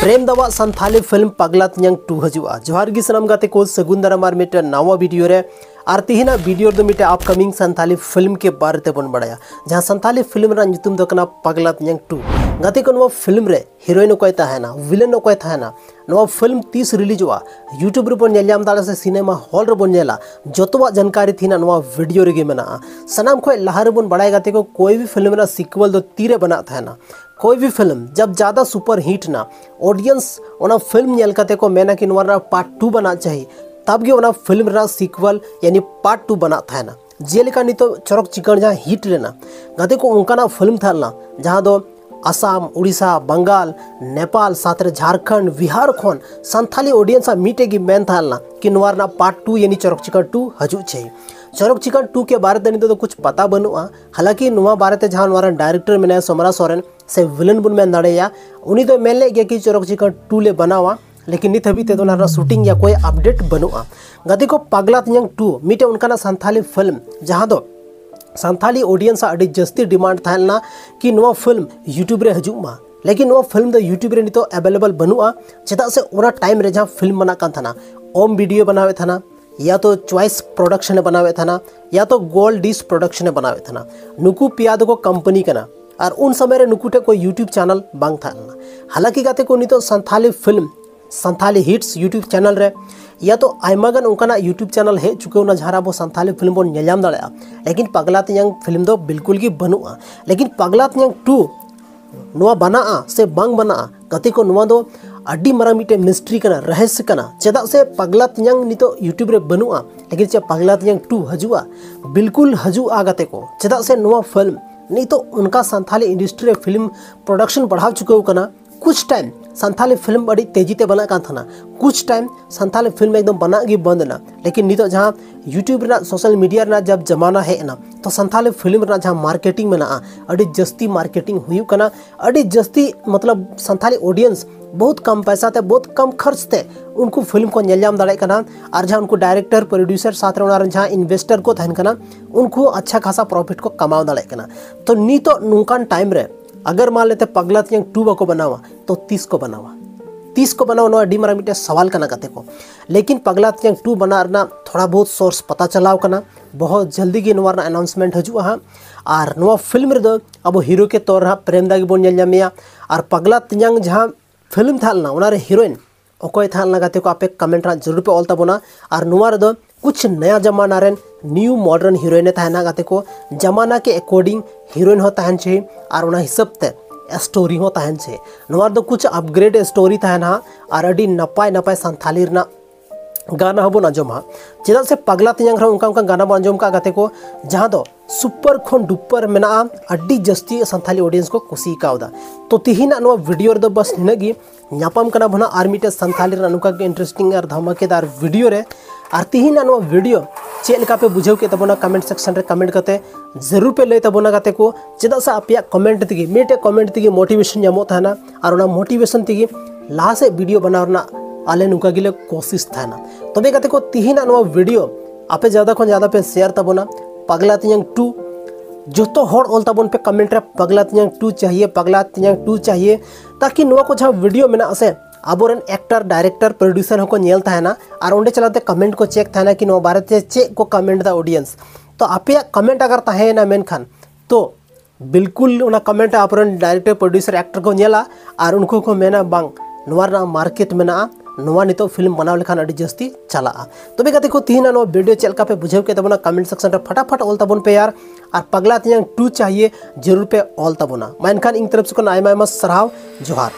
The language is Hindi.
प्रेम दावा संथाली फिल्म पगला तियांग 2 हजुआ। जोहार गी सनम गाते को सगुन दारामार मिटे नवा वीडियो रे और तिहिना वीडियो दो मिटे अपकमिंग संथाली फिल्म के बारे ते बन बड़ाया जहां संथाली फिल्म रा नितुम दो कना पगला तियांग 2 गाते को नवा फिल्म रे हीरोइन को ताहेना विलेन को ताहेना नवा फिल्म 30 रिलीज हुआ यूट्यूब रे बन नेलयाम दाला से सिनेमा हॉल रे बन नेला जतवा जानकारी थीना नवा वीडियो रे गे मेना सनाम को लहार बन बड़ाय गाते को कोई भी फिल्म रा सीक्वल दो तीरे बना थाना कोई भी फिल्म जब ज़्यादा सुपर हिट ना ऑडियंस ओना फिल्म नेल काते को मेना कि नवा पार्ट 2 बना चाहिए तब गे ओना फिल्म रा सीक्वल यानी पार्ट 2 बना था ना जेलेका नी तो चरक चिकन जहाँ हिट लेना गाते को उनका फिल्म था ना जहाँ दो आसाम उड़ीसा बंगाल नेपाल साथ झारखंड बिहार खन संथाली ऑडियंस मीटे की मेन था ना कि नवा पार्ट 2 यानी चरक चिकन 2 हजू चाहिए। चरक चिकन 2 के बारे में तो कुछ पता बनुआ हालांकि नवा बारे जहाँ नवा डायरेक्टर में सोमरा सोरेन से विलन बन मेन दाड़ेया उन्हीं तो मेन ले गया कि चरक चिकन 2 ले बनावा लेकिन नित हबी ते शूटिंग या कोई अपडेट बनुआ गति को पगला तियांग 2 मीटे उनका संथाली फिल्म जहाँ दो संथाली ऑडियंस अड़ी जस्ती डिमांड था कि नवा फिल्म यूट्यूब रे हजुमा लेकिन नवा फिल्म दो यूट्यूब रे नितो अवेलेबल बनुआ चेदा से ओना टाइम रे जहाँ फिल्म बना कान थाना ओम वीडियो बनावे थाना या तो चॉइस प्रोडक्शन बनावे थाना या तो गोल्ड डिश प्रोडक्शन बनावे थाना नुकू पियाद को कंपनी कना और उन समय रे नुकुटे कोई यूट्यूब चैनल बांग था हालांकि गाते को नितो Santhali film Santhali hits YouTube channel रे या तो आयमागन उनका यूट्यूब चैनल हे चुके ना जहाँ वो संथाली फिल्म बन नेलयाम दाड़ा लेकिन पगला तियांग फिल्म दो बिल्कुल की बनुआ लेकिन पगला तियांग 2 नवा बना से बांग बना गति को नवा दो अड्डी मरा मिटे मिस्ट्री कना रहस्य कना चेदा से पगला तियांग नितो यूट्यूब रे बनुआ लेकिन चे पगला तियांग 2 हजुआ बिल्कुल हजुआ गते को चेदा से नवा फिल्म नहीं तो उनका संथाली इंडस्ट्री फिल्म प्रोडक्शन बढ़ा चुके कना कुछ टाइम संथाली फिल्म बड़ी तेजी ते बना कान थाना कुछ टाइम संथाली फिल्म एकदम बना गी बंद ना लेकिन नितो जहाँ यूट्यूब रे सोशल मीडिया रे जब जमाना है ना तो संथाली फिल्म रे जहाँ मार्केटिंग में ना अड़ी जस्ती मार्केटिंग हुई कना अड़ी जस्ती मतलब संथाली ऑडियंस बहुत कम पैसा थे बहुत कम खर्च थे उनको फिल्म को नेलयाम दाड़े कना और जहाँ उनको डायरेक्टर प्रोड्यूसर साथ रे जहाँ इन्वेस्टर को तहन कना उनको अच्छा खासा प्रॉफिट को कमाव दाड़े कना तो नी तो नुकान टाइम रे अगर मान लेते पगला तियांग 2 को बनावा तो 30 को बनावा ना अड्डी मारा मिटे सवाल कना कते को लेकिन पगला तियांग 2 बना थोड़ा बहुत सोर्स पता चलाव कना बहुत जल्दी की नवा अनाउंसमेंट हजुआ हाँ और नवा फिल्म रे अब हीरो के तौर हाँ प्रेम दागी बन नेलयामिया और पगला तियांग जहाँ फिल्म था ना उनारे हीरोइन ओकोय था ना गाते को आपे कमेंट रा जरूर पे ऑलता बना और नवा रे कुछ नया जमाना रे न्यू मॉडर्न हीरोइन था गाते को जमाना के अकॉर्डिंग हीरोइन हो तहन छे और उना हिसाब ते स्टोरी हो तहन छे नवा दो कुछ अपग्रेड स्टोरी तहन हा और अडी नपाय नपाय संथाली रना गाना हबो आंजम हा चेदा से पगला तियांग रे उनका गाना बन आंजम का गाते को जहाँ दो सुपर खन डुपर मेना अड्डी जस्ती संथाली ऑडियंस को कुसी कावदा तो तिहिना नो वीडियो रे बस निनगी न्यापाम कना भना आर मिटे संथाली रे नुका के इंटरेस्टिंग और धमाकेदार वीडियो रे और तिहिना नो वीडियो चेलका पे बुझाव के तबना कमेंट सेक्शन रे कमेंट करते जरूर पे ले तबना गाते को चेदा से आपया कमेंट तिगी मेटे कमेंट तिगी मोटिवेशन जामो थाना और ना मोटिवेशन तिगी ला से वीडियो बनावना आले नुका गिले कोशिश थाना तबे गाते को तिहिना नो वीडियो आपे ज्यादा खन ज्यादा पे शेयर तबना पगला तियांग 2 जो तो हर ऑल तबन पे कमेंट रे पगला तियांग 2 चाहिए पगला तियांग 2 चाहिए ताकि नुआ को जहाँ वीडियो में ना से आबोरन एक्टर डायरेक्टर प्रोड्यूसर होको नेल थाना और उंडे चलाते कमेंट को चेक थाना कि नो बारे चे को कमेंट दा ऑडियंस तो आपे कमेंट अगर ताहे ना मेन खान तो बिल्कुल उना कमेंट आबोरन डायरेक्टर प्रोड्यूसर एक्टर को नेला और उनको को मेना बांग नोरा मार्केट में ना नवा नितो फिल्म बनाव लेखान अड़ी जस्ती चला तो गाते को तीना नो वीडियो चलका पे बुझाव के तबना कमेंट सेक्शन रे फटाफट ऑल तबन पे यार और पगला तियांग 2 चाहिए जरूर पे ऑल तबना मैं इनखान इन तरफ से को आयमा सराव जोहार।